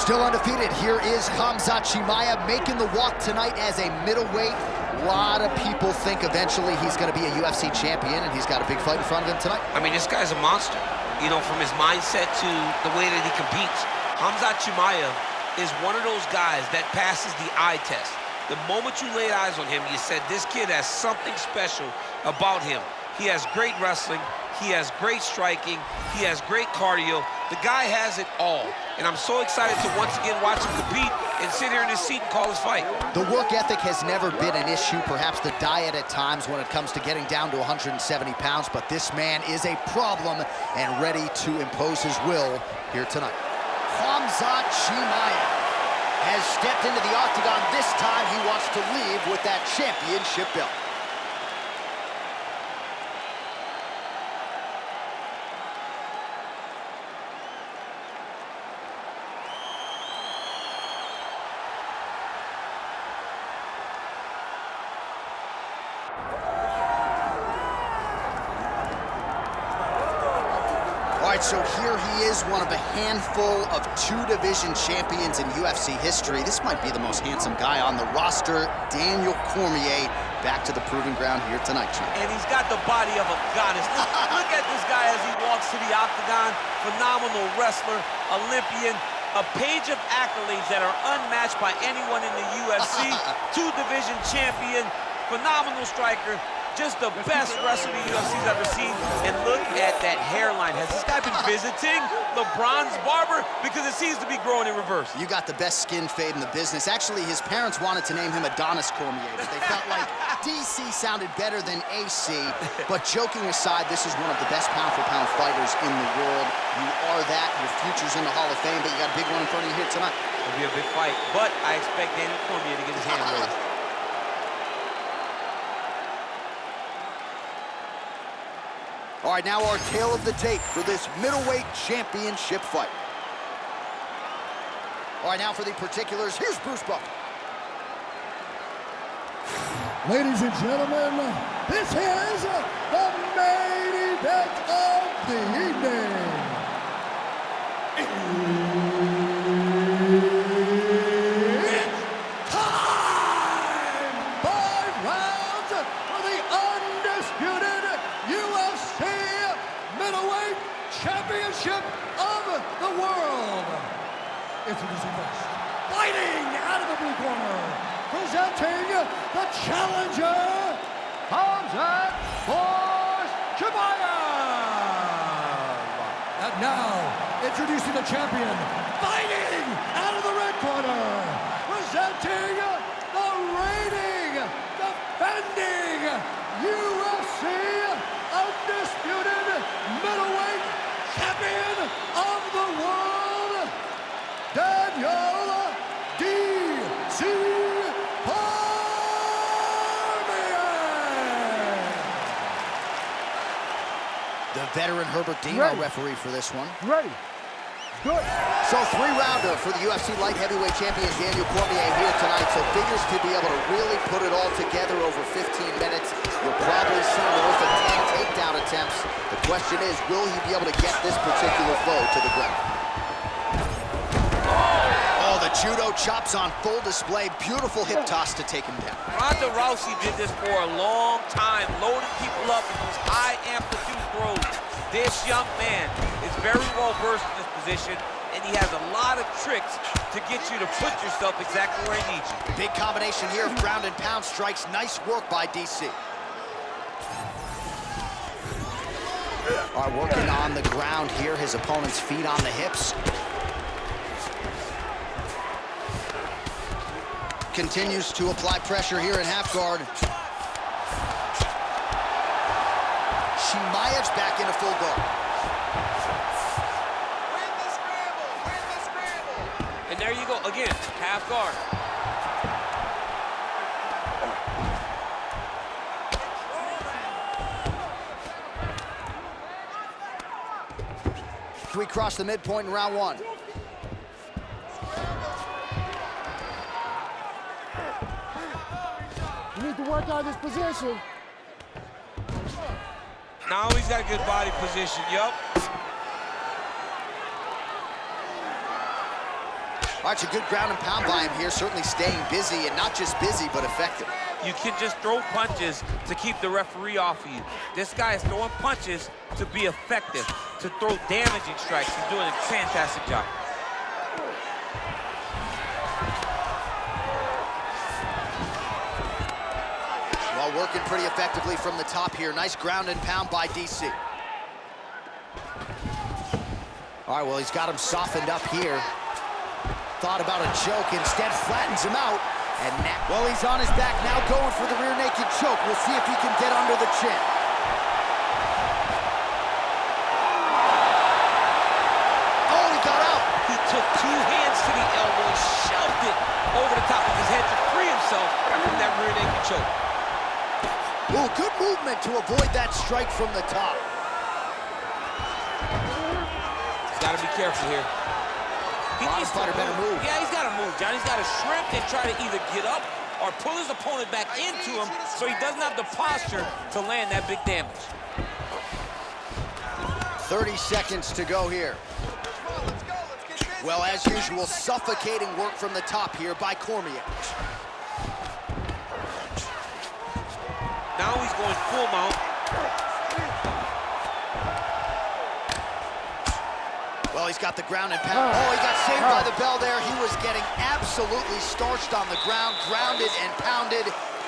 Still undefeated, here is Khamzat Chimaev making the walk tonight as a middleweight. A lot of people think eventually he's going to be a UFC champion, and he's got a big fight in front of him tonight. I mean, this guy's a monster. You know, from his mindset to the way that he competes. Khamzat Chimaev is one of those guys that passes the eye test. The moment you laid eyes on him, you said, this kid has something special about him. He has great wrestling, he has great striking, he has great cardio. The guy has it all. And I'm so excited to once again watch him compete and sit here in his seat and call his fight. The work ethic has never been an issue, perhaps the diet at times when it comes to getting down to 170 pounds, but this man is a problem and ready to impose his will here tonight. Khamzat Chimaev has stepped into the octagon. This time he wants to leave with that championship belt. All right, so here he is, one of a handful of two-division champions in UFC history. This might be the most handsome guy on the roster, Daniel Cormier, back to the proving ground here tonight, Chief. And he's got the body of a goddess. Look at this guy as he walks to the octagon. Phenomenal wrestler, Olympian, a page of accolades that are unmatched by anyone in the UFC. Two-division champion, phenomenal striker. Just the best wrestler the UFC's ever seen. And look at that hairline. Has this guy been visiting LeBron's barber? Because it seems to be growing in reverse. You got the best skin fade in the business. Actually, his parents wanted to name him Adonis Cormier, but they felt like DC sounded better than AC. But joking aside, this is one of the best pound-for-pound fighters in the world. You are that. Your future's in the Hall of Fame, but you got a big one in front of you here tonight. It'll be a big fight, but I expect Daniel Cormier to get his hand raised. All right, now our tale of the tape for this middleweight championship fight. All right, now for the particulars, here's Bruce Buck. Ladies and gentlemen, this is the main event of the evening. It's time! 5 rounds for the undisputed UFC middleweight championship of the world. Introducing first, fighting out of the blue corner, presenting the challenger, Khamzat Chimaev. And now, introducing the champion, fighting out of the red corner, presenting the reigning, defending UFC undisputed middleweight champion of the world, Daniel D.C. The veteran Herbert Dean, our referee for this one. Ready. Good. So 3-rounder for the UFC light heavyweight champion Daniel Cormier here tonight. So figures to be able to really put it all together over 15 minutes. You'll probably see north of 10 takedown attempts. The question is, will he be able to get this particular foe to the ground? Oh, the judo chops on full display. Beautiful hip toss to take him down. Ronda Rousey did this for a long time, loading people up with those high amplitude throws. This young man is very well versed in this position, and he has a lot of tricks to get you to put yourself exactly where he needs you. Big combination here of ground and pound strikes. Nice work by DC. All right, working on the ground here. His opponent's feet on the hips. Continues to apply pressure here in half guard. Chimaev's back into full guard. Win the scramble! Win the scramble! And there you go, again, half guard. We cross the midpoint in round 1. You need to work out this position. Now he's got a good body position, yup. All right, it's a good ground and pound by him here, certainly staying busy, and not just busy, but effective. You can just throw punches to keep the referee off of you. This guy is throwing punches to be effective, to throw damaging strikes. He's doing a fantastic job. Well, working pretty effectively from the top here. Nice ground and pound by DC. All right, well, he's got him softened up here. Thought about a choke, instead flattens him out. And now, well, he's on his back now, going for the rear naked choke. We'll see if he can get under the chin. Oh, he got out. He took two hands to the elbow and shoved it over the top of his head to free himself from that rear naked choke. Oh, good movement to avoid that strike from the top. He's got to be careful here. He needs to better move. Yeah, he's got to move, John. He's got to shrimp and try to either get up or pull his opponent back into him so he doesn't have the posture to land that big damage. 30 seconds to go here. Well, as usual, suffocating work from the top here by Cormier. Now he's going full mount. Well, he's got the ground and pound. Oh, he got saved by the bell there. He was getting absolutely starched on the ground, grounded and pounded.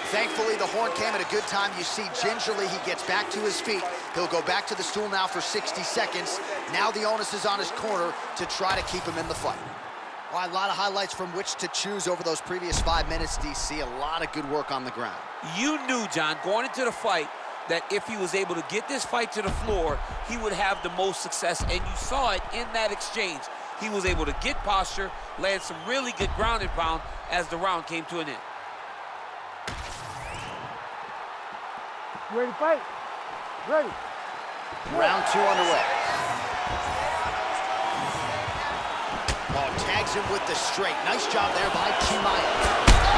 Thankfully, the horn came at a good time. You see, gingerly, he gets back to his feet. He'll go back to the stool now for 60 seconds. Now the onus is on his corner to try to keep him in the fight. Well, a lot of highlights from which to choose over those previous 5 minutes, DC. A lot of good work on the ground. You knew, John, going into the fight, that if he was able to get this fight to the floor, he would have the most success, and you saw it in that exchange. He was able to get posture, land some really good ground and pound as the round came to an end. Ready to fight? Ready. Round 2 underway. Oh, tags him with the straight. Nice job there by Chimaev.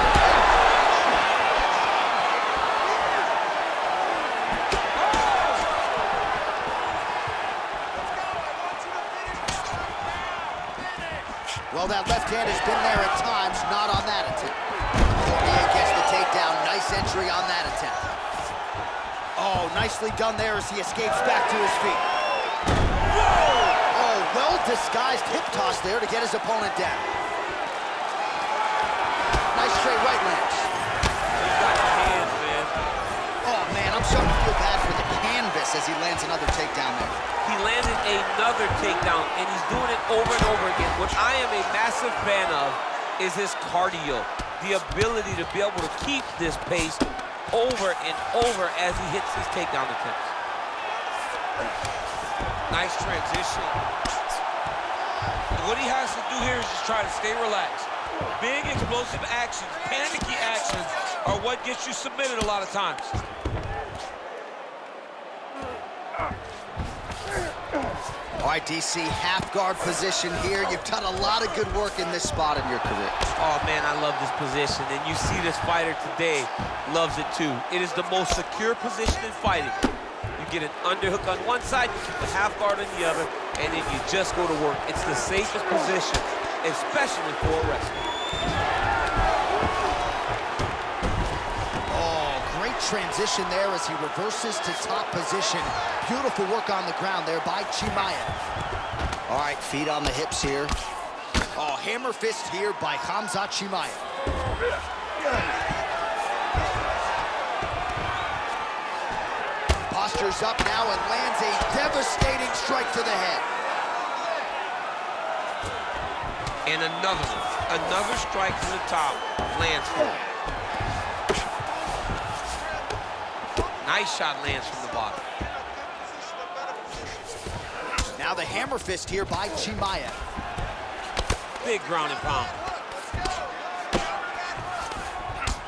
Well, that left hand has been there at times, not on that attempt. Cormier gets the takedown. Nice entry on that attempt. Oh, nicely done there as he escapes back to his feet. Whoa! Oh, well-disguised hip toss there to get his opponent down. Nice straight right lands. He's got the hands, man. Oh, man, I'm starting to feel bad for the canvas as he lands another takedown there. He landed another takedown, and he's doing it over and over again. What I am a massive fan of is his cardio, the ability to be able to keep this pace over and over as he hits his takedown attempts. Nice transition. And what he has to do here is just try to stay relaxed. Big explosive actions, panicky actions are what gets you submitted a lot of times. All right, DC, half guard position here. You've done a lot of good work in this spot in your career. Oh, man, I love this position, and you see this fighter today loves it too. It is the most secure position in fighting. You get an underhook on one side, you keep the half guard on the other, and then you just go to work. It's the safest position, especially for a wrestler. Great transition there as he reverses to top position. Beautiful work on the ground there by Chimaev. All right, feet on the hips here. Oh, hammer fist here by Khamzat Chimaev. Postures up now and lands a devastating strike to the head. And another strike to the top lands for him. Nice shot lands from the bottom. Now the hammer fist here by Chimaev. Big ground and pound.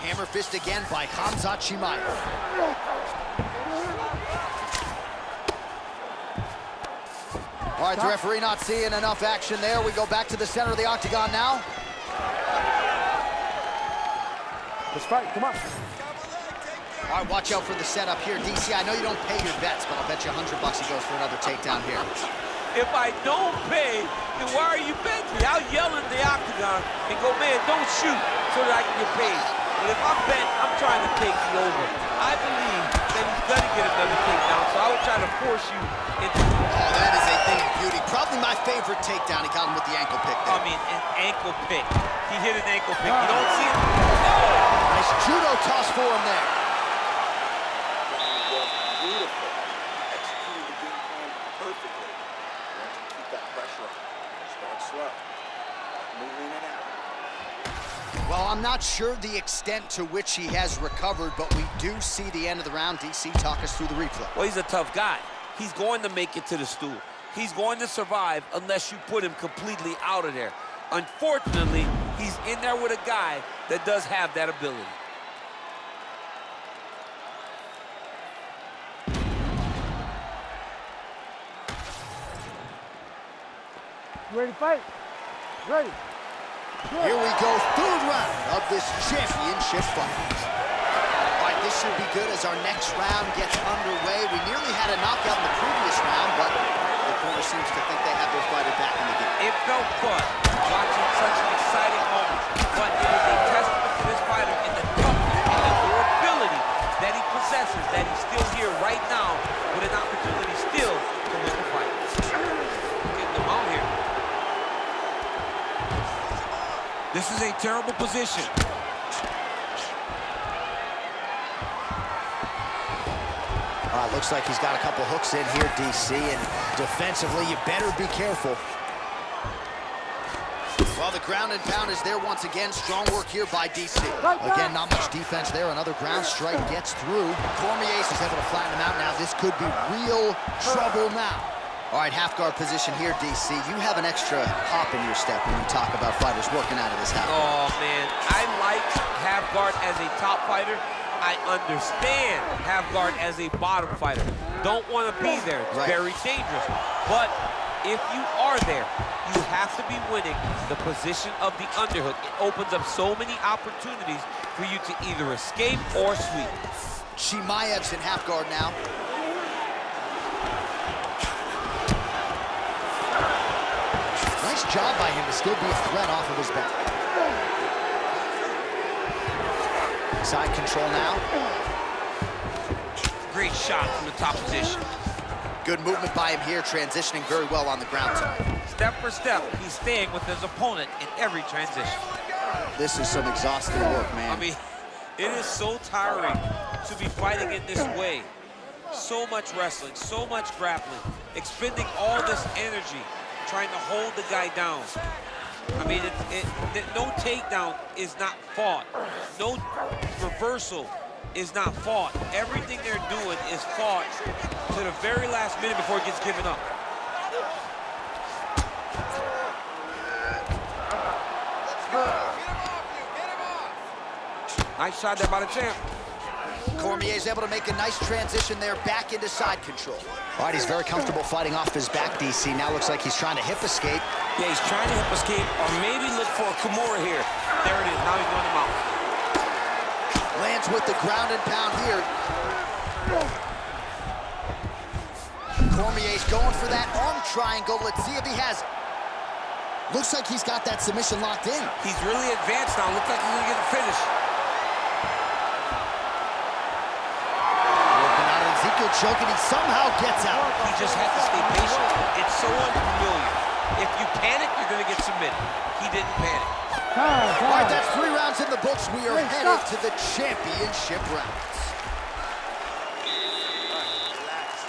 Hammer fist again by Khamzat Chimaev. All right, the referee not seeing enough action there. We go back to the center of the octagon now. Let's fight, come on. All right, watch out for the setup here. DC, I know you don't pay your bets, but I'll bet you $100 he goes for another takedown here. If I don't pay, then why are you betting me? I'll yell in the octagon and go, man, don't shoot so that I can get paid. But if I'm betting, I'm trying to take the over. I believe that he's going to get another takedown, so I would try to force you into... Oh, that is a thing of beauty. Probably my favorite takedown. He got him with the ankle pick there. I mean, an ankle pick. He hit an ankle pick. You don't see it? Nice judo toss for him there. Beautiful. Executed the game plan perfectly. Want to keep that pressure on. Start slow. Moving it out. Well, I'm not sure the extent to which he has recovered, but we do see the end of the round. DC, talk us through the replay. Well, he's a tough guy. He's going to make it to the stool. He's going to survive unless you put him completely out of there. Unfortunately, he's in there with a guy that does have that ability. You ready to fight? Ready. Here we go, third round of this championship fight. All right, this should be good as our next round gets underway. We nearly had a knockout in the previous round, but the corner seems to think they have their fighter back in the game. It felt fun watching such an exciting moment, but it is a testament to this fighter in the toughness and the durability that he possesses, that he's still here right now with an opportunity still to win the fight. Getting them out here. This is a terrible position. Looks like he's got a couple hooks in here, DC, and defensively, you better be careful. Well, the ground and pound is there once again. Strong work here by DC. Again, not much defense there. Another ground strike gets through. Cormier is able to flatten him out now. This could be real trouble now. All right, half guard position here, DC. You have an extra hop in your step when you talk about fighters working out of this half guard. Oh, man. I like half guard as a top fighter. I understand half guard as a bottom fighter. Don't want to be there. It's very dangerous. But if you are there, you have to be winning the position of the underhook. It opens up so many opportunities for you to either escape or sweep. Chimaev's in half guard now. Nice job by him to still be a threat off of his back. Side control now. Great shot from the top position. Good movement by him here, transitioning very well on the ground tonight. Step for step, he's staying with his opponent in every transition. This is some exhausting work, man. I mean, it is so tiring to be fighting in this way. So much wrestling, so much grappling, expending all this energy, trying to hold the guy down. I mean, no takedown is not fought. No reversal is not fought. Everything they're doing is fought to the very last minute before it gets given up. Nice shot there by the champ. Cormier's able to make a nice transition there back into side control. All right, he's very comfortable fighting off his back, DC. Now looks like he's trying to hip escape. Yeah, he's trying to hip escape or maybe look for a Cormier here. There it is. Now he's going to mount. Lands with the ground and pound here. Cormier's going for that arm triangle. Let's see if he has it. Looks like he's got that submission locked in. He's really advanced now. Looks like he's going to get the finish. Working out an Ezekiel choke, and he somehow gets out. He just has to stay patient. It's so unfamiliar. If you panic, you're going to get submitted. He didn't panic. All right, that's 3 rounds in the books. We are headed to the championship rounds. Relax.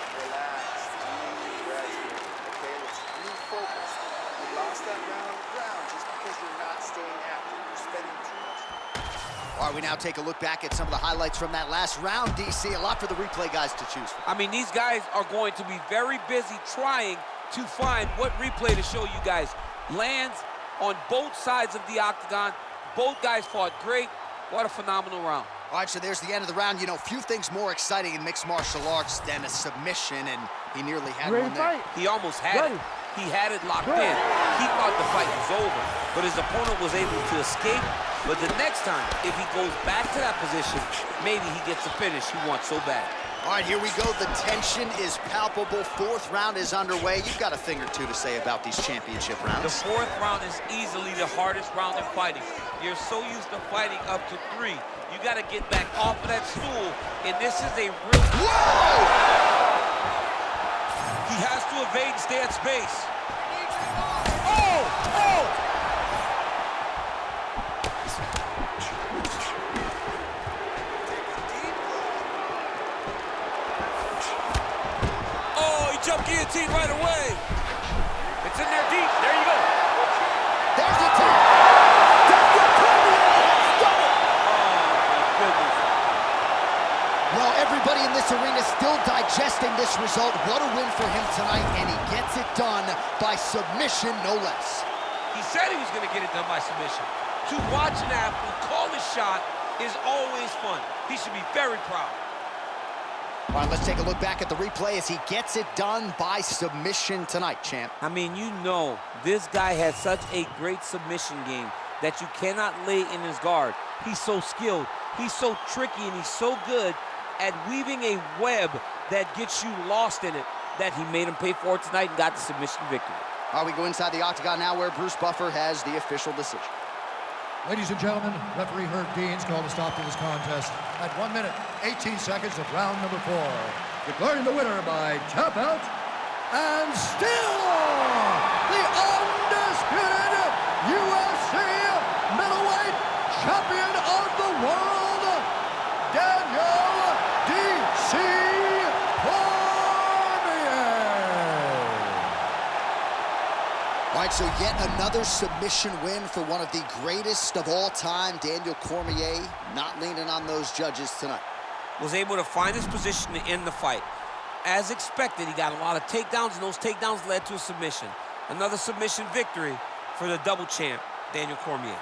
Okay, let's refocus. You lost that round on the ground just because you're not staying active. You're spending too much. All right, we now take a look back at some of the highlights from that last round, DC. A lot for the replay guys to choose from. I mean, these guys are going to be very busy trying to find what replay to show you guys. Lands on both sides of the octagon. Both guys fought great. What a phenomenal round. All right, so there's the end of the round. You know, few things more exciting in mixed martial arts than a submission, and he nearly had one there. He almost had it. He had it locked in. He thought the fight was over, but his opponent was able to escape. But the next time, if he goes back to that position, maybe he gets the finish he wants so bad. All right, here we go. The tension is palpable. Fourth round is underway. You've got a thing or two to say about these championship rounds. The fourth round is easily the hardest round in fighting. You're so used to fighting up to 3. You got to get back off of that stool, and this is a real... Whoa! He has to evade and stay at space. Oh! Oh! Jump guillotine right away. It's in there deep. There you go. There's the two. Well, everybody in this arena still digesting this result. What a win for him tonight, and he gets it done by submission, no less. He said he was going to get it done by submission. To watch an athlete call a shot is always fun. He should be very proud. All right, let's take a look back at the replay as he gets it done by submission tonight, champ. I mean, you know, this guy has such a great submission game that you cannot lay in his guard. He's so skilled, he's so tricky, and he's so good at weaving a web that gets you lost in it that he made him pay for it tonight and got the submission victory. All right, we go inside the octagon now where Bruce Buffer has the official decision. Ladies and gentlemen, referee Herb Dean's called a stop to this contest at 1 minute, 18 seconds of round number 4. Declaring the winner by tap out, and still the undisputed UFC middleweight champion of the world, Daniel D.C. All right, so yet another submission win for one of the greatest of all time, Daniel Cormier, not leaning on those judges tonight. Was able to find his position to end the fight. As expected, he got a lot of takedowns, and those takedowns led to a submission. Another submission victory for the double champ, Daniel Cormier.